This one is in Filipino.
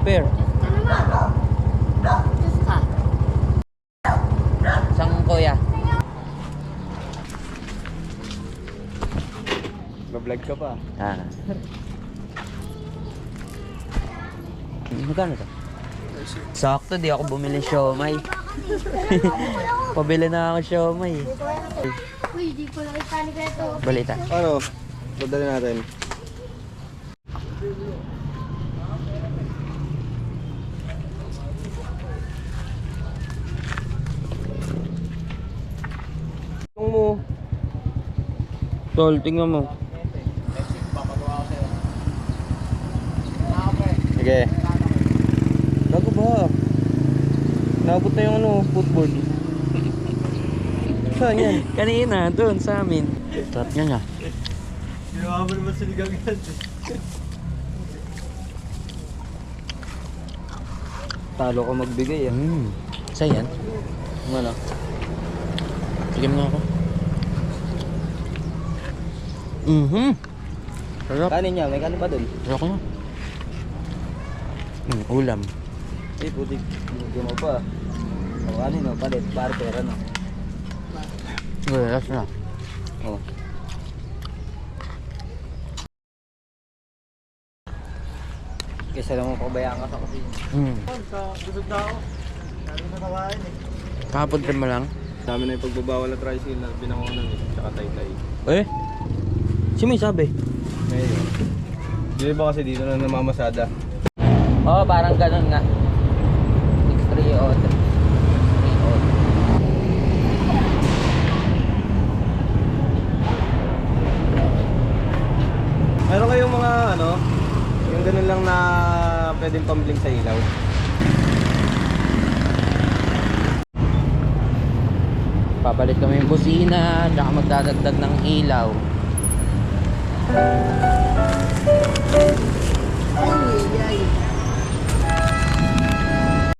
pair. Isang kuya. Ba-vlog ka pa. Ah. Magkano to? Sakto, di ako bumili siomay. Pabili na ako siomay. Uy, di ko nakita ni Beto. Balita. Ano? Dadali natin. Yung mo. Tol, tingnan mo. Sige. Bago ba? Naabot na yung ano, footboard. Saan yan? Kanina, doon sa amin. Sarap niya nga. Ginawa mo naman siligang yan. Talo ko magbigay Saan yan? Ano? Sige mo nga ako. Sarap. Kanin niya, may kanin pa dun. Sarap nga. Ulam. Eh, putik. Hindi mo pa. O kanin o, palit, barter, ano? Gulas na. O. Kaysa lang mo pabayaan ka sa kasi. Busog na ako. Dami na nakain eh. Kahapon mo lang. Dami na yung pagbabawal na tricycle na binangonan eh. Tsaka tay-tay. Eh? Si may sabi? Ngayon. Di ba kasi dito na namamasada? Oo, parang ganun nga. 6-3 o 3 o. Meron kayong mga ano, yung ganun lang na pwedeng pambling sa ilaw. Papalit kami yung busina, tsaka magdadagdag ng ilaw. Ay, ay.